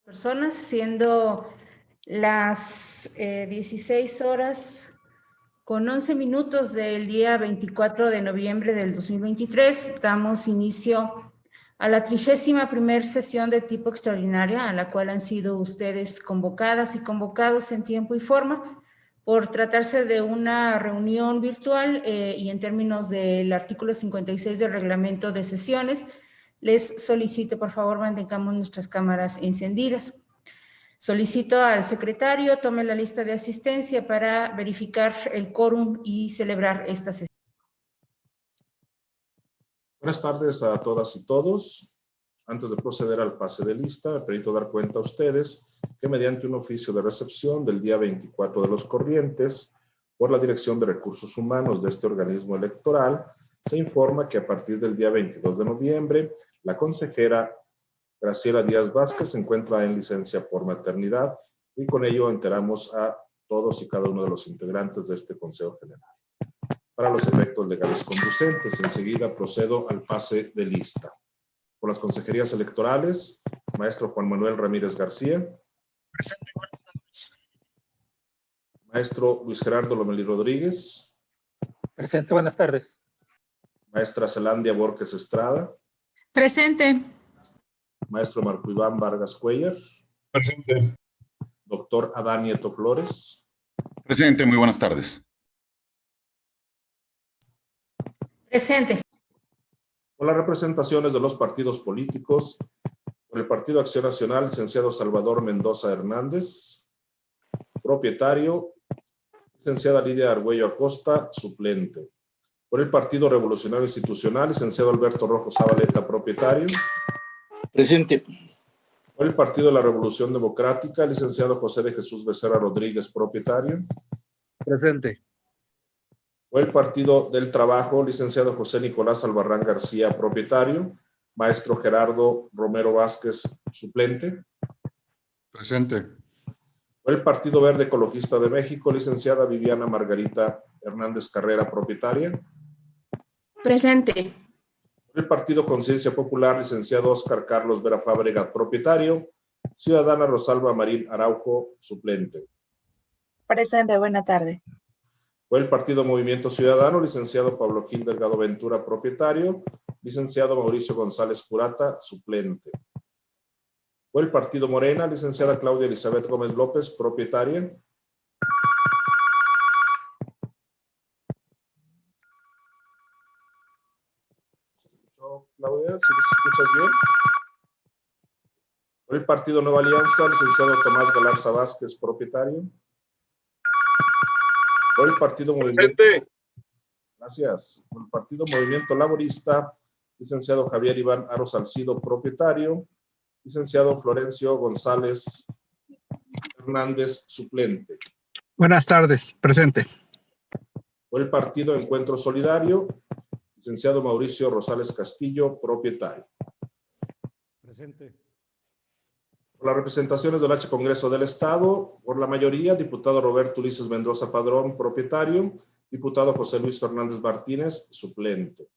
personas, siendo las 16 horas con 11 minutos del día 24 de noviembre del 2023. Damos inicio a la 31ª sesión de tipo extraordinaria, a la cual han sido ustedes convocadas y convocados en tiempo y forma, por tratarse de una reunión virtual y en términos del artículo 56 del reglamento de sesiones. Les solicito, por favor, mantengamos nuestras cámaras encendidas. Solicito al secretario tome la lista de asistencia para verificar el quórum y celebrar esta sesión. Buenas tardes a todas y todos. Antes de proceder al pase de lista, me permito dar cuenta a ustedes que mediante un oficio de recepción del día 24 de los corrientes, por la Dirección de Recursos Humanos de este organismo electoral, se informa que a partir del día 22 de noviembre, la consejera Graciela Díaz Vázquez se encuentra en licencia por maternidad y con ello enteramos a todos y cada uno de los integrantes de este Consejo General. Para los efectos legales conducentes, enseguida procedo al pase de lista. Por las consejerías electorales, maestro Juan Manuel Ramírez García. Presente, buenas tardes. Maestro Luis Gerardo Lomelí Rodríguez. Presente, buenas tardes. Maestra Zelandia Borges Estrada. Presente. Maestro Marco Iván Vargas Cuellar. Presente. Doctor Adán Nieto Flores. Presente, muy buenas tardes. Presente. Por las representaciones de los partidos políticos, por el Partido Acción Nacional, licenciado Salvador Mendoza Hernández. Propietario, licenciada Lidia Argüello Acosta, suplente. Por el Partido Revolucionario Institucional, licenciado Alberto Rojo Zabaleta, propietario. Presente. Por el Partido de la Revolución Democrática, licenciado José de Jesús Becerra Rodríguez, propietario. Presente. Por el Partido del Trabajo, licenciado José Nicolás Albarrán García, propietario. Maestro Gerardo Romero Vázquez, suplente. Presente. Por el Partido Verde Ecologista de México, licenciada Viviana Margarita Hernández Carrera, propietaria. Presente. Por el Partido Conciencia Popular, licenciado Óscar Carlos Vera Fábrega, propietario. Ciudadana Rosalba Marín Araujo, suplente. Presente, buena tarde. Por el Partido Movimiento Ciudadano, licenciado Pablo Gil Delgado Ventura, propietario. Licenciado Mauricio González Curata, suplente. Por el Partido Morena, licenciada Claudia Elizabeth Gómez López, propietaria. Claudia, si nos escuchas bien. Por el Partido Nueva Alianza, licenciado Tomás Galarza Vázquez, propietario. Por el Partido Movimiento... Gracias. Por el Partido Movimiento Laborista, licenciado Javier Iván Aro Salcido, propietario. Licenciado Florencio González Hernández, suplente. Buenas tardes, presente. Por el Partido Encuentro Solidario, licenciado Mauricio Rosales Castillo, propietario. Presente. Por las representaciones del H Congreso del Estado, por la mayoría, diputado Roberto Ulises Mendoza Padrón, propietario. Diputado José Luis Fernández Martínez, suplente.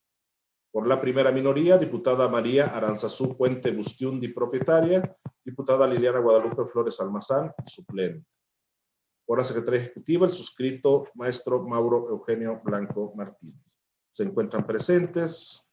Por la primera minoría, diputada María Aranzazú Puente Bustiundi, propietaria. Diputada Liliana Guadalupe Flores Almazán, suplente. Por la Secretaría Ejecutiva, el suscrito maestro Mauro Eugenio Blanco Martínez. Se encuentran presentes.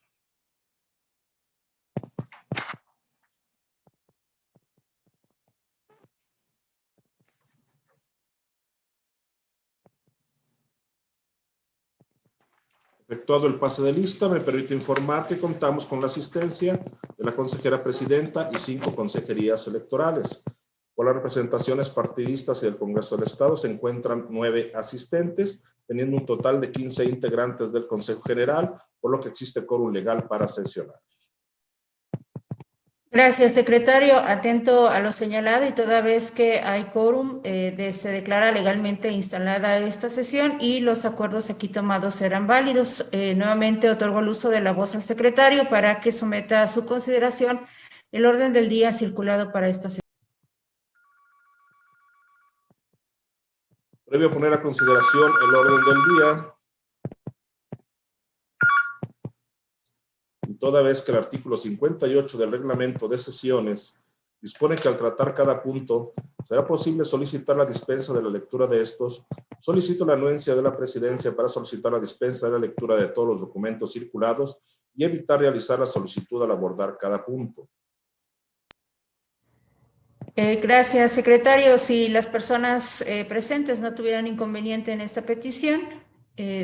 Efectuado el pase de lista, me permite informar que contamos con la asistencia de la consejera presidenta y 5 consejerías electorales. Por las representaciones partidistas y del Congreso del Estado se encuentran 9 asistentes, teniendo un total de 15 integrantes del Consejo General, por lo que existe quórum legal para sesionar. Gracias, secretario. Atento a lo señalado y toda vez que hay quórum, se declara legalmente instalada esta sesión y los acuerdos aquí tomados serán válidos. Nuevamente otorgo el uso de la voz al secretario para que someta a su consideración el orden del día circulado para esta sesión. Previo a poner a consideración el orden del día, y toda vez que el artículo 58 del reglamento de sesiones dispone que al tratar cada punto será posible solicitar la dispensa de la lectura de estos. Solicito la anuencia de la presidencia para solicitar la dispensa de la lectura de todos los documentos circulados y evitar realizar la solicitud al abordar cada punto. Gracias, secretario. Si las personas presentes no tuvieran inconveniente en esta petición,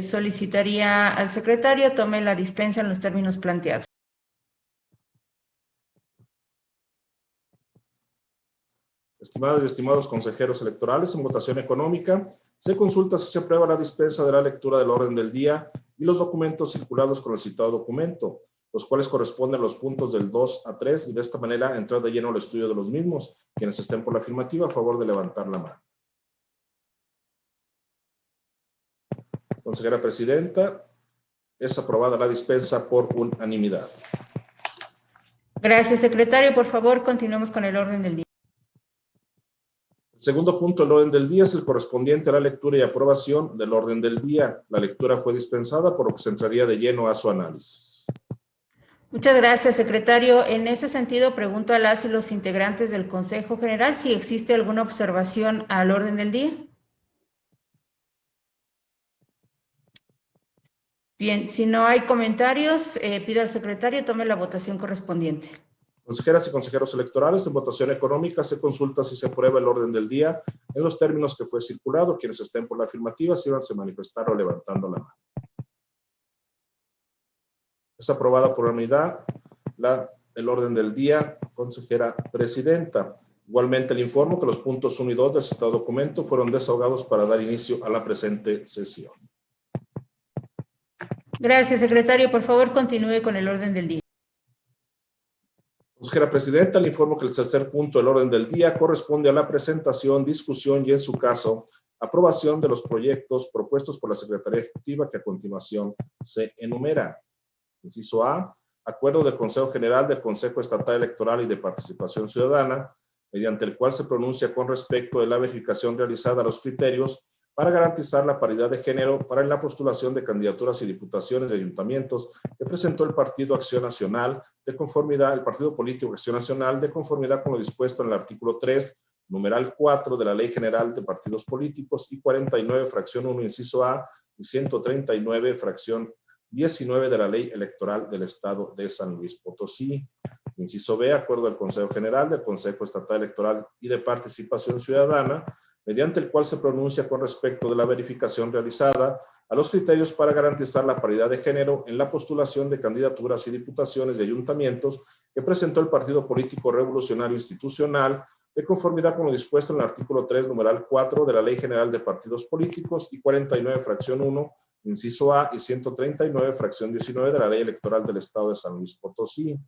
solicitaría al secretario tome la dispensa en los términos planteados. Estimadas y estimados consejeros electorales, en votación económica, se consulta si se aprueba la dispensa de la lectura del orden del día y los documentos circulados con el citado documento, los cuales corresponden a los puntos del 2 a 3, y de esta manera entrar de lleno al estudio de los mismos. Quienes estén por la afirmativa, a favor de levantar la mano. Consejera presidenta, es aprobada la dispensa por unanimidad. Gracias, secretario. Por favor, continuemos con el orden del día. El segundo punto del orden del día es el correspondiente a la lectura y aprobación del orden del día. La lectura fue dispensada, por lo que se entraría de lleno a su análisis. Muchas gracias, secretario. En ese sentido, pregunto a las y los integrantes del Consejo General si existe alguna observación al orden del día. Bien, si no hay comentarios, pido al secretario tome la votación correspondiente. Consejeras y consejeros electorales, en votación económica se consulta si se aprueba el orden del día en los términos que fue circulado. Quienes estén por la afirmativa, síganse manifestar o levantando la mano. Es aprobada por unanimidad el orden del día, consejera presidenta. Igualmente le informo que los puntos 1 y 2 del citado documento fueron desahogados para dar inicio a la presente sesión. Gracias, secretario. Por favor, continúe con el orden del día. Consejera presidenta, le informo que el tercer punto del orden del día corresponde a la presentación, discusión y, en su caso, aprobación de los proyectos propuestos por la Secretaría Ejecutiva que a continuación se enumera. Inciso A, acuerdo del Consejo General del Consejo Estatal Electoral y de Participación Ciudadana, mediante el cual se pronuncia con respecto de la verificación realizada a los criterios para garantizar la paridad de género para la postulación de candidaturas y diputaciones de ayuntamientos que presentó el Partido Acción Nacional de conformidad, el Partido Político Acción Nacional de conformidad con lo dispuesto en el artículo 3, numeral 4 de la Ley General de Partidos Políticos y 49, fracción 1, inciso A, y 139, fracción 19 de la Ley Electoral del Estado de San Luis Potosí. Inciso B, acuerdo del Consejo General del Consejo Estatal Electoral y de Participación Ciudadana, mediante el cual se pronuncia con respecto de la verificación realizada a los criterios para garantizar la paridad de género en la postulación de candidaturas y diputaciones de ayuntamientos que presentó el Partido Político Revolucionario Institucional de conformidad con lo dispuesto en el artículo 3, numeral 4 de la Ley General de Partidos Políticos y 49, fracción 1, inciso A, y 139, fracción 19 de la Ley Electoral del Estado de San Luis Potosí.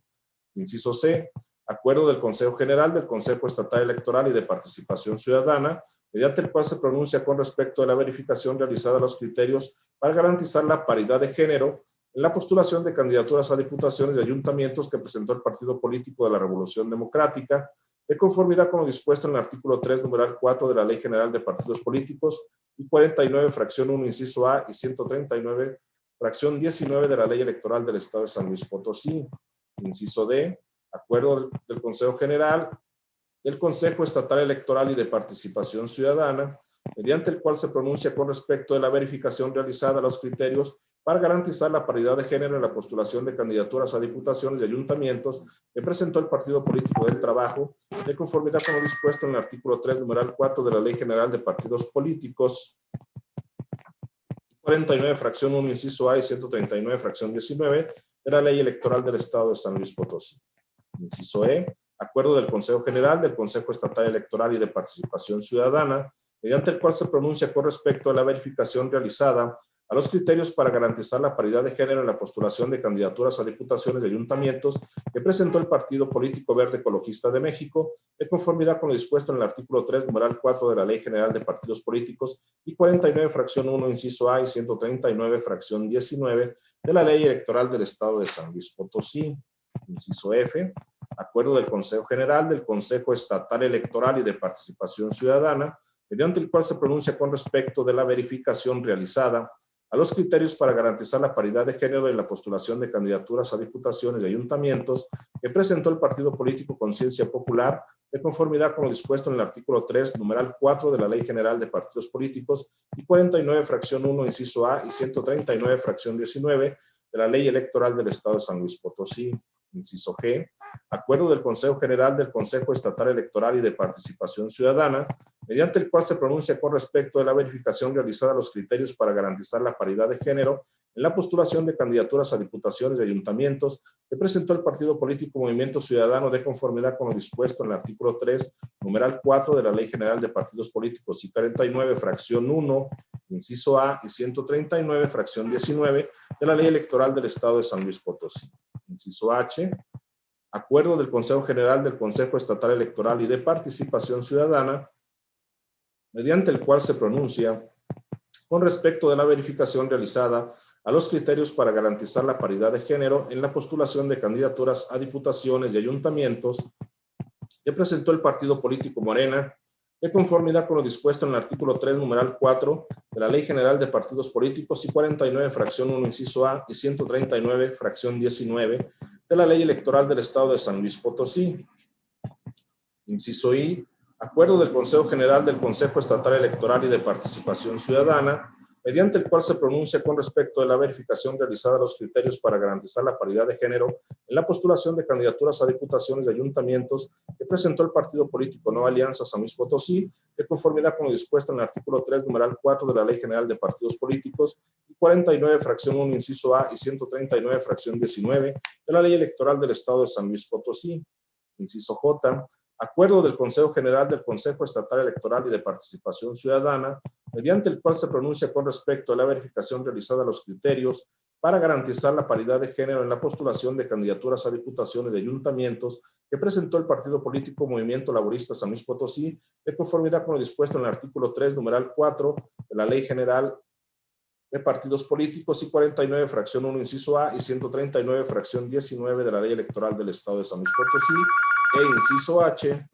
Inciso C, acuerdo del Consejo General del Consejo Estatal Electoral y de Participación Ciudadana, mediante el cual se pronuncia con respecto de la verificación realizada a los criterios para garantizar la paridad de género en la postulación de candidaturas a diputaciones de ayuntamientos que presentó el Partido Político de la Revolución Democrática, de conformidad con lo dispuesto en el artículo 3, numeral 4 de la Ley General de Partidos Políticos y 49, fracción 1, inciso A, y 139, fracción 19 de la Ley Electoral del Estado de San Luis Potosí. Inciso D, acuerdo del Consejo General del Consejo Estatal Electoral y de Participación Ciudadana, mediante el cual se pronuncia con respecto de la verificación realizada a los criterios para garantizar la paridad de género en la postulación de candidaturas a diputaciones de ayuntamientos que presentó el Partido Político del Trabajo, de conformidad con lo dispuesto en el artículo 3, numeral 4 de la Ley General de Partidos Políticos, 49, fracción 1, inciso A, y 139, fracción 19 de la Ley Electoral del Estado de San Luis Potosí. Inciso E, acuerdo del Consejo General del Consejo Estatal Electoral y de Participación Ciudadana, mediante el cual se pronuncia con respecto a la verificación realizada a los criterios para garantizar la paridad de género en la postulación de candidaturas a diputaciones de ayuntamientos que presentó el Partido Político Verde Ecologista de México, de conformidad con lo dispuesto en el artículo 3, numeral 4 de la Ley General de Partidos Políticos y 49, fracción 1, inciso A, y 139, fracción 19 de la Ley Electoral del Estado de San Luis Potosí. Inciso F, acuerdo del Consejo General del Consejo Estatal Electoral y de Participación Ciudadana, mediante el cual se pronuncia con respecto de la verificación realizada a los criterios para garantizar la paridad de género en la postulación de candidaturas a diputaciones de ayuntamientos que presentó el Partido Político Conciencia Popular, de conformidad con lo dispuesto en el artículo 3, numeral 4 de la Ley General de Partidos Políticos y 49, fracción 1, inciso A y 139, fracción 19 de la Ley Electoral del Estado de San Luis Potosí. Inciso G, acuerdo del Consejo General del Consejo Estatal Electoral y de Participación Ciudadana, mediante el cual se pronuncia con respecto de la verificación realizada a los criterios para garantizar la paridad de género en la postulación de candidaturas a diputaciones y ayuntamientos que presentó el partido político Movimiento Ciudadano de conformidad con lo dispuesto en el artículo 3, numeral 4 de la Ley General de Partidos Políticos y 49, fracción 1, inciso A y 139, fracción 19 de la Ley Electoral del Estado de San Luis Potosí. Inciso H, acuerdo del Consejo General del Consejo Estatal Electoral y de Participación Ciudadana, mediante el cual se pronuncia con respecto de la verificación realizada a los criterios para garantizar la paridad de género en la postulación de candidaturas a diputaciones y ayuntamientos que presentó el partido político Morena, de conformidad con lo dispuesto en el artículo 3, numeral 4 de la Ley General de Partidos Políticos y 49, fracción 1, inciso A y 139, fracción 19 de la Ley Electoral del Estado de San Luis Potosí. Inciso I, acuerdo del Consejo General del Consejo Estatal Electoral y de Participación Ciudadana, mediante el cual se pronuncia con respecto de la verificación realizada a los criterios para garantizar la paridad de género en la postulación de candidaturas a diputaciones y ayuntamientos que presentó el partido político Nueva Alianza San Luis Potosí, de conformidad con lo dispuesto en el artículo 3, numeral 4 de la Ley General de Partidos Políticos, y 49, fracción 1, inciso A, y 139, fracción 19 de la Ley Electoral del Estado de San Luis Potosí. Inciso J, acuerdo del Consejo General del Consejo Estatal Electoral y de Participación Ciudadana, mediante el cual se pronuncia con respecto a la verificación realizada a los criterios para garantizar la paridad de género en la postulación de candidaturas a diputaciones de ayuntamientos que presentó el partido político Movimiento Laborista San Luis Potosí, de conformidad con lo dispuesto en el artículo 3, numeral 4 de la Ley General de Partidos Políticos y 49, fracción 1, inciso A y 139, fracción 19 de la Ley Electoral del Estado de San Luis Potosí, e inciso H,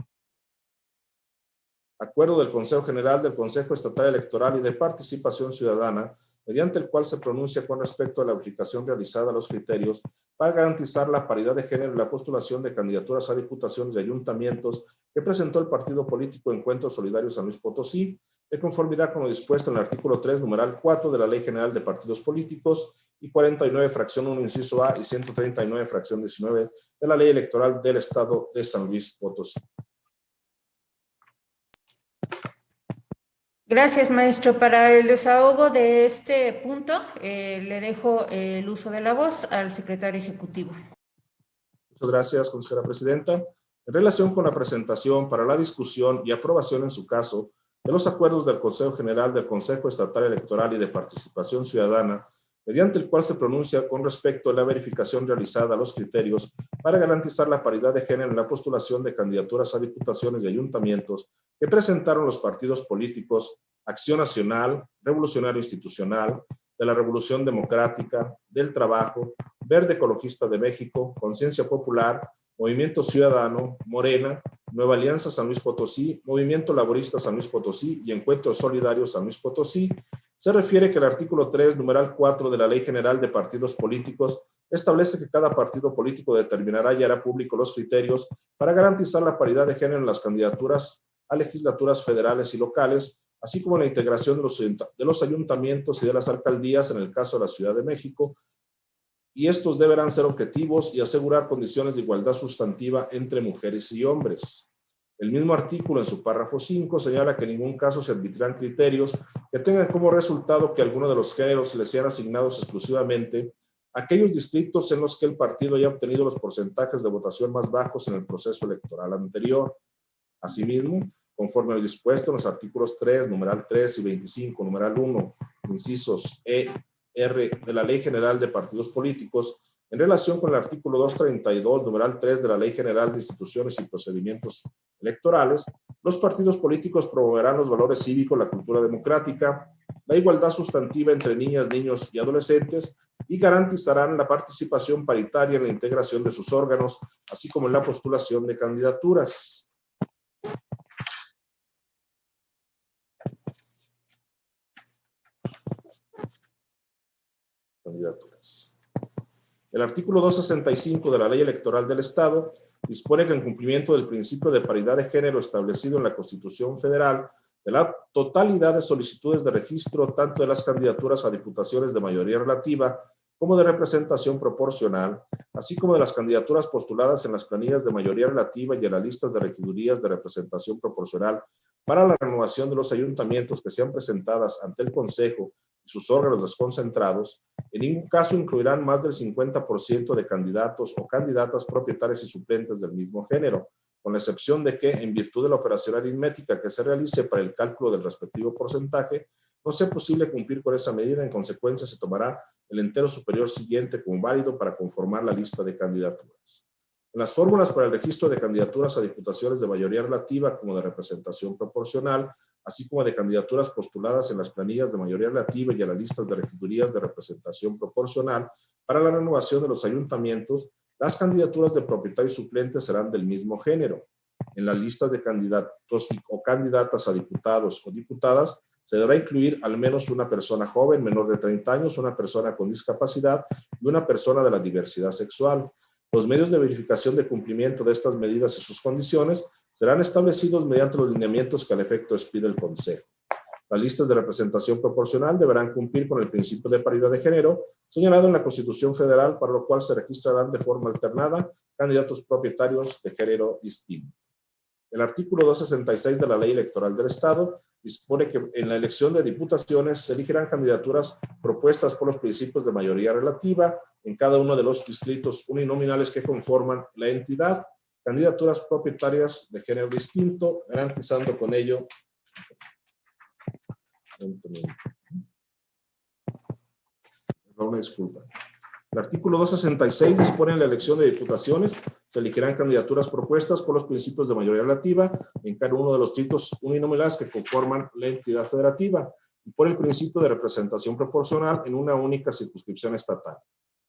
acuerdo del Consejo General del Consejo Estatal Electoral y de Participación Ciudadana, mediante el cual se pronuncia con respecto a la verificación realizada a los criterios para garantizar la paridad de género en la postulación de candidaturas a diputaciones y ayuntamientos que presentó el partido político Encuentro Solidario San Luis Potosí, de conformidad con lo dispuesto en el artículo 3, numeral 4 de la Ley General de Partidos Políticos y 49, fracción 1, inciso A y 139, fracción 19 de la Ley Electoral del Estado de San Luis Potosí. Gracias, maestro. Para el desahogo de este punto, le dejo el uso de la voz al secretario ejecutivo. Muchas gracias, consejera presidenta. En relación con la presentación para la discusión y aprobación en su caso de los acuerdos del Consejo General del Consejo Estatal Electoral y de Participación Ciudadana, mediante el cual se pronuncia con respecto a la verificación realizada a los criterios para garantizar la paridad de género en la postulación de candidaturas a diputaciones y ayuntamientos que presentaron los partidos políticos Acción Nacional, Revolucionario Institucional, de la Revolución Democrática, del Trabajo, Verde Ecologista de México, Conciencia Popular, Movimiento Ciudadano, Morena, Nueva Alianza San Luis Potosí, Movimiento Laborista San Luis Potosí y Encuentro Solidario San Luis Potosí. Se refiere que el artículo 3, numeral 4 de la Ley General de Partidos Políticos establece que cada partido político determinará y hará público los criterios para garantizar la paridad de género en las candidaturas a legislaturas federales y locales, así como la integración de los ayuntamientos y de las alcaldías en el caso de la Ciudad de México, y estos deberán ser objetivos y asegurar condiciones de igualdad sustantiva entre mujeres y hombres. El mismo artículo en su párrafo 5 señala que en ningún caso se admitirán criterios que tengan como resultado que alguno de los géneros les sean asignados exclusivamente a aquellos distritos en los que el partido haya obtenido los porcentajes de votación más bajos en el proceso electoral anterior. Asimismo, conforme a lo dispuesto en los artículos 3, numeral 3 y 25, numeral 1, incisos E, R de la Ley General de Partidos Políticos, en relación con el artículo 232, numeral 3 de la Ley General de Instituciones y Procedimientos Electorales, los partidos políticos promoverán los valores cívicos, la cultura democrática, la igualdad sustantiva entre niñas, niños y adolescentes y garantizarán la participación paritaria en la integración de sus órganos, así como en la postulación de candidaturas. El artículo 265 de la Ley Electoral del Estado dispone que en cumplimiento del principio de paridad de género establecido en la Constitución Federal, de la totalidad de solicitudes de registro, tanto de las candidaturas a diputaciones de mayoría relativa como de representación proporcional, así como de las candidaturas postuladas en las planillas de mayoría relativa y en las listas de regidurías de representación proporcional para la renovación de los ayuntamientos que sean presentadas ante el Consejo y sus órganos desconcentrados, en ningún caso incluirán más del 50% de candidatos o candidatas propietarias y suplentes del mismo género, con la excepción de que, en virtud de la operación aritmética que se realice para el cálculo del respectivo porcentaje, no sea posible cumplir con esa medida. En consecuencia, se tomará el entero superior siguiente como válido para conformar la lista de candidaturas. En las fórmulas para el registro de candidaturas a diputaciones de mayoría relativa como de representación proporcional, así como de candidaturas postuladas en las planillas de mayoría relativa y en las listas de regidurías de representación proporcional para la renovación de los ayuntamientos, las candidaturas de propietarios suplentes serán del mismo género. En las listas de candidatos o candidatas a diputados o diputadas se deberá incluir al menos una persona joven, menor de 30 años, una persona con discapacidad y una persona de la diversidad sexual. Los medios de verificación de cumplimiento de estas medidas y sus condiciones serán establecidos mediante los lineamientos que al efecto expide el Consejo. Las listas de representación proporcional deberán cumplir con el principio de paridad de género señalado en la Constitución Federal, para lo cual se registrarán de forma alternada candidatos propietarios de género distinto. El artículo 266 de la Ley Electoral del Estado dispone que en la elección de diputaciones se elegirán candidaturas propuestas por los principios de mayoría relativa en cada uno de los distritos uninominales que conforman la entidad, candidaturas propietarias de género distinto, garantizando con ello. Una disculpa. El artículo 266 dispone en la elección de diputaciones, se elegirán candidaturas propuestas por los principios de mayoría relativa en cada uno de los distritos uninominales que conforman la entidad federativa y por el principio de representación proporcional en una única circunscripción estatal.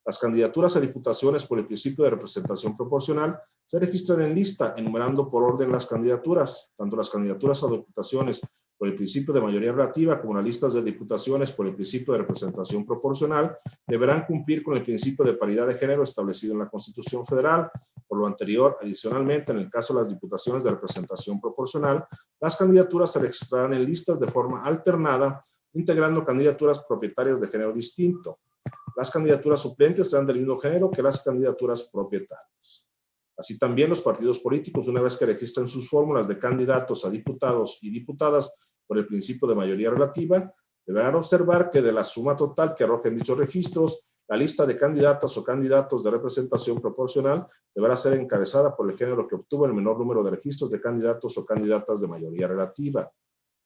Las candidaturas a diputaciones por el principio de representación proporcional se registran en lista, enumerando por orden las candidaturas, tanto las candidaturas a diputaciones por el principio de mayoría relativa como las listas de diputaciones por el principio de representación proporcional deberán cumplir con el principio de paridad de género establecido en la Constitución Federal. Por lo anterior, adicionalmente, en el caso de las diputaciones de representación proporcional, las candidaturas se registrarán en listas de forma alternada, integrando candidaturas propietarias de género distinto. Las candidaturas suplentes serán del mismo género que las candidaturas propietarias. Así también los partidos políticos, una vez que registren sus fórmulas de candidatos a diputados y diputadas por el principio de mayoría relativa, deberán observar que de la suma total que arrojen dichos registros, la lista de candidatas o candidatos de representación proporcional deberá ser encabezada por el género que obtuvo el menor número de registros de candidatos o candidatas de mayoría relativa.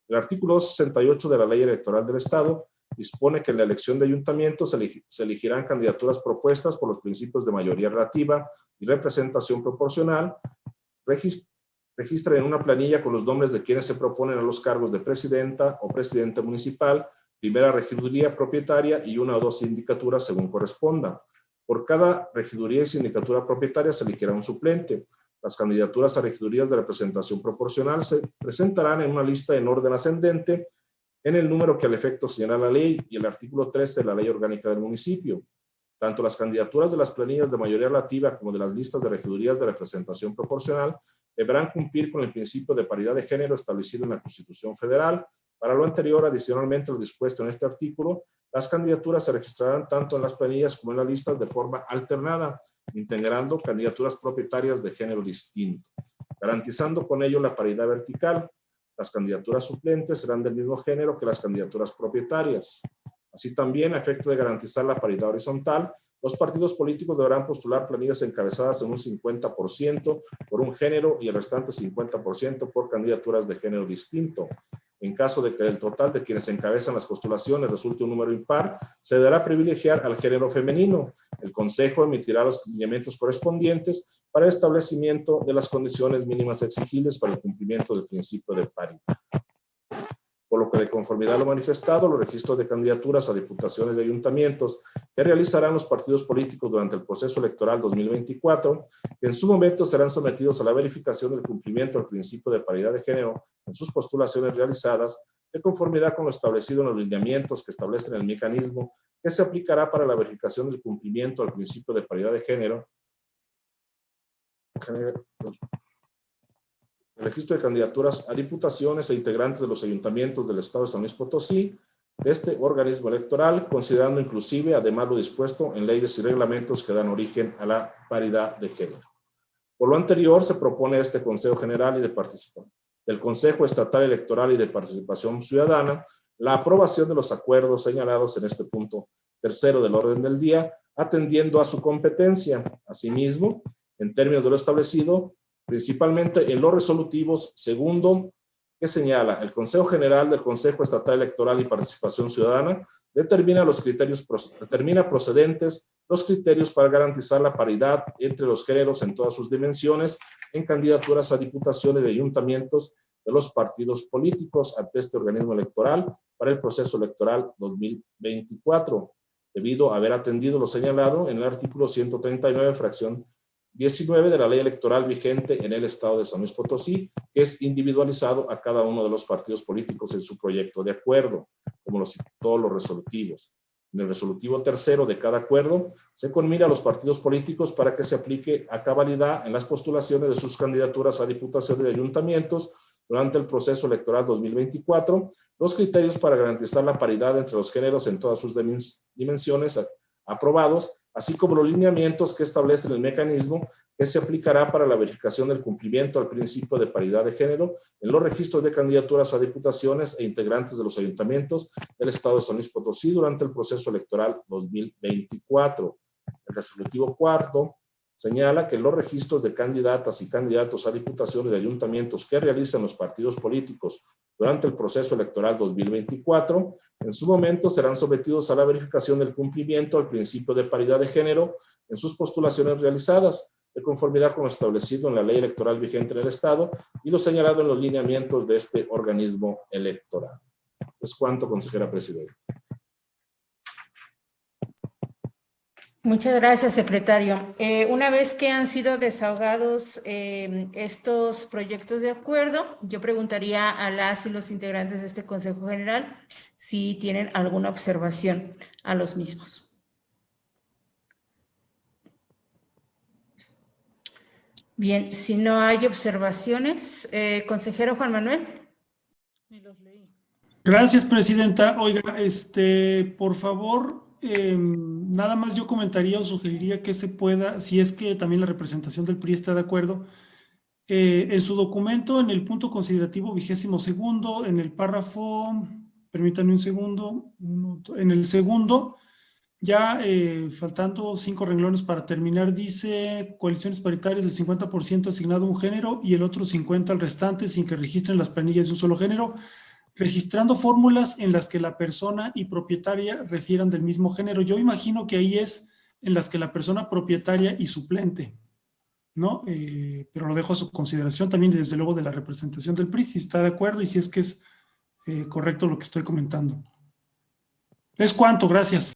El artículo 268 de la Ley Electoral del Estado dispone que en la elección de ayuntamientos se elegirán candidaturas propuestas por los principios de mayoría relativa y representación proporcional. Registran en una planilla con los nombres de quienes se proponen a los cargos de presidenta o presidente municipal, primera regiduría propietaria y una o dos sindicaturas según corresponda. Por cada regiduría y sindicatura propietaria se elegirá un suplente. Las candidaturas a regidurías de representación proporcional se presentarán en una lista en orden ascendente en el número que al efecto señala la ley y el artículo 3 de la Ley Orgánica del Municipio. Tanto las candidaturas de las planillas de mayoría relativa como de las listas de regidurías de representación proporcional deberán cumplir con el principio de paridad de género establecido en la Constitución Federal. Para lo anterior, adicionalmente lo dispuesto en este artículo, las candidaturas se registrarán tanto en las planillas como en las listas de forma alternada, integrando candidaturas propietarias de género distinto, garantizando con ello la paridad vertical. Las candidaturas suplentes serán del mismo género que las candidaturas propietarias. Así también, a efecto de garantizar la paridad horizontal, los partidos políticos deberán postular planillas encabezadas en un 50% por un género y el restante 50% por candidaturas de género distinto. En caso de que del total de quienes encabezan las postulaciones resulte un número impar, se deberá privilegiar al género femenino. El Consejo emitirá los lineamientos correspondientes para el establecimiento de las condiciones mínimas exigibles para el cumplimiento del principio de paridad. Por lo que, de conformidad a lo manifestado, los registros de candidaturas a diputaciones de ayuntamientos que realizarán los partidos políticos durante el proceso electoral 2024, que en su momento serán sometidos a la verificación del cumplimiento del principio de paridad de género en sus postulaciones realizadas, de conformidad con lo establecido en los lineamientos que establecen el mecanismo que se aplicará para la verificación del cumplimiento del principio de paridad de género, el registro de candidaturas a diputaciones e integrantes de los ayuntamientos del Estado de San Luis Potosí, de este organismo electoral, considerando inclusive, además lo dispuesto en leyes y reglamentos que dan origen a la paridad de género. Por lo anterior, se propone a este Consejo General y de Participación del Consejo Estatal Electoral y de Participación Ciudadana la aprobación de los acuerdos señalados en este punto tercero del orden del día, atendiendo a su competencia. Asimismo, en términos de lo establecido, principalmente en los resolutivos segundo, que señala el Consejo General del Consejo Estatal Electoral y Participación Ciudadana determina procedentes los criterios para garantizar la paridad entre los géneros en todas sus dimensiones en candidaturas a diputaciones de ayuntamientos de los partidos políticos ante este organismo electoral para el proceso electoral 2024, debido a haber atendido lo señalado en el artículo 139, fracción 19 de la ley electoral vigente en el Estado de San Luis Potosí, que es individualizado a cada uno de los partidos políticos en su proyecto de acuerdo, como todos los resolutivos. En el resolutivo tercero de cada acuerdo, se conmina a los partidos políticos para que se aplique a cabalidad en las postulaciones de sus candidaturas a diputaciones de ayuntamientos durante el proceso electoral 2024, los criterios para garantizar la paridad entre los géneros en todas sus dimensiones aprobados, así como los lineamientos que establecen el mecanismo que se aplicará para la verificación del cumplimiento al principio de paridad de género en los registros de candidaturas a diputaciones e integrantes de los ayuntamientos del Estado de San Luis Potosí durante el proceso electoral 2024. El resolutivo cuarto señala que los registros de candidatas y candidatos a diputaciones de ayuntamientos que realizan los partidos políticos durante el proceso electoral 2024, en su momento serán sometidos a la verificación del cumplimiento al principio de paridad de género en sus postulaciones realizadas, de conformidad con lo establecido en la ley electoral vigente en el Estado y lo señalado en los lineamientos de este organismo electoral. Es cuanto, consejera presidenta. Muchas gracias, secretario. Una vez que han sido desahogados estos proyectos de acuerdo, yo preguntaría a las y los integrantes de este Consejo General si tienen alguna observación a los mismos. Bien, si no hay observaciones, consejero Juan Manuel. Gracias, presidenta. Oiga, por favor, nada más yo comentaría o sugeriría que se pueda, si es que también la representación del PRI está de acuerdo, en su documento, en el punto considerativo 22º, en el párrafo, permítanme un segundo, en el segundo, ya faltando 5 renglones para terminar, dice coaliciones paritarias del 50% asignado a un género y el otro 50% al restante sin que registren las planillas de un solo género, registrando fórmulas en las que la persona y propietaria refieran del mismo género. Yo imagino que ahí es en las que la persona propietaria y suplente, ¿no? Pero lo dejo a su consideración también, desde luego, de la representación del PRI, si está de acuerdo y si es que es correcto lo que estoy comentando. Es cuanto, gracias.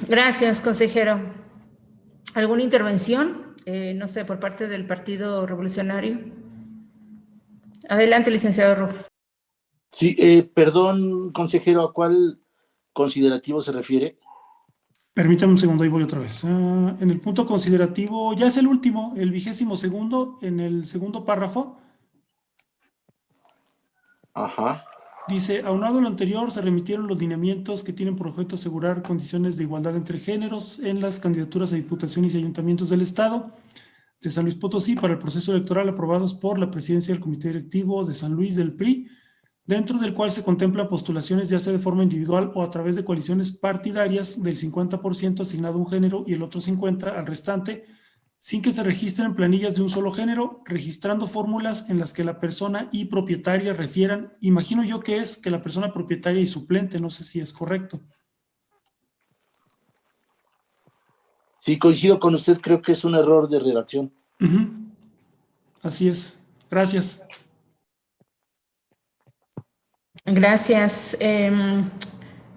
Gracias, consejero. ¿Alguna intervención? No sé, por parte del Partido Revolucionario. Adelante, licenciado Rojo. Sí, perdón, consejero, ¿a cuál considerativo se refiere? Permítame un segundo, ahí voy otra vez. En el punto considerativo, ya es el último, el 22º, en el segundo párrafo. Ajá. Dice, aunado a lo anterior, se remitieron los lineamientos que tienen por objeto asegurar condiciones de igualdad entre géneros en las candidaturas a diputaciones y ayuntamientos del Estado de San Luis Potosí para el proceso electoral aprobados por la presidencia del Comité Directivo de San Luis del PRI, dentro del cual se contemplan postulaciones ya sea de forma individual o a través de coaliciones partidarias del 50% asignado a un género y el otro 50% al restante, sin que se registren planillas de un solo género, registrando fórmulas en las que la persona y propietaria refieran, imagino yo que es que la persona propietaria y suplente, no sé si es correcto. Sí, coincido con usted, creo que es un error de redacción. Así es. Gracias. Gracias.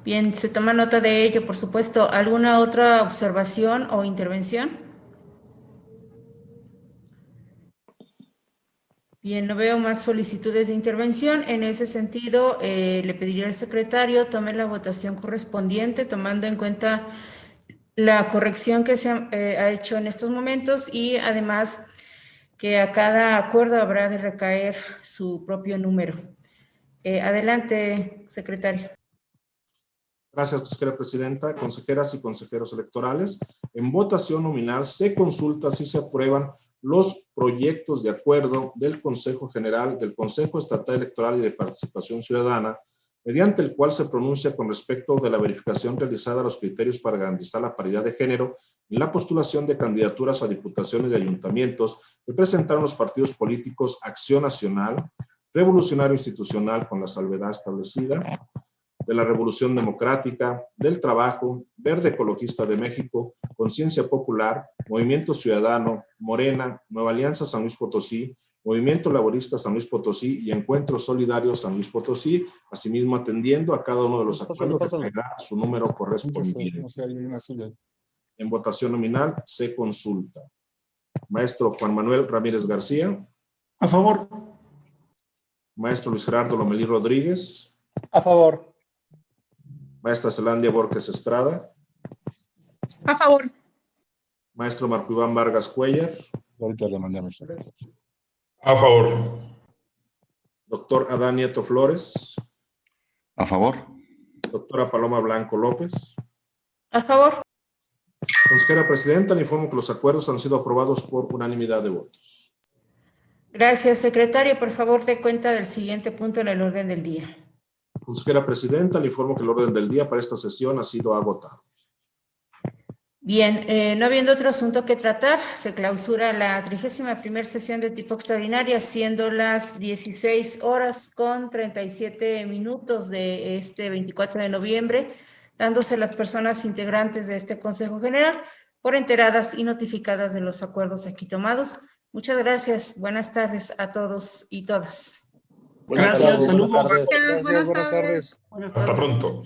Bien, se toma nota de ello, por supuesto. ¿Alguna otra observación o intervención? Bien, no veo más solicitudes de intervención. En ese sentido, le pediría al secretario tome la votación correspondiente, tomando en cuenta la corrección que se ha hecho en estos momentos y además que a cada acuerdo habrá de recaer su propio número. Adelante, secretario. Gracias, consejera presidenta. Consejeras y consejeros electorales, en votación nominal se consulta si se aprueban los proyectos de acuerdo del Consejo General, del Consejo Estatal Electoral y de Participación Ciudadana, mediante el cual se pronuncia con respecto de la verificación realizada a los criterios para garantizar la paridad de género en la postulación de candidaturas a diputaciones y ayuntamientos que presentaron los partidos políticos Acción Nacional, Revolucionario Institucional con la salvedad establecida, de la Revolución Democrática, del Trabajo, Verde Ecologista de México, Conciencia Popular, Movimiento Ciudadano, Morena, Nueva Alianza San Luis Potosí, Movimiento Laborista San Luis Potosí y Encuentro Solidario San Luis Potosí, asimismo atendiendo a cada uno de los acuerdos que tendrá su número correspondiente. En votación nominal se consulta. Maestro Juan Manuel Ramírez García. A favor. Maestro Luis Gerardo Lomelí Rodríguez. A favor. Maestra Zelandia Borges Estrada. A favor. Maestro Marco Iván Vargas Cuellar. Ahorita le mandamos. A favor. Doctor Adán Nieto Flores. A favor. Doctora Paloma Blanco López. A favor. Consejera presidenta, le informo que los acuerdos han sido aprobados por unanimidad de votos. Gracias, secretario. Por favor, dé cuenta del siguiente punto en el orden del día. Consejera presidenta, le informo que el orden del día para esta sesión ha sido agotado. Bien, no habiendo otro asunto que tratar, se clausura la 31ª sesión de tipo extraordinaria, siendo las 16:37 de este 24 de noviembre, dándose las personas integrantes de este Consejo General por enteradas y notificadas de los acuerdos aquí tomados. Muchas gracias. Buenas tardes a todos y todas. Gracias, saludos. Buenas tardes. Buenas Hasta tardes. pronto.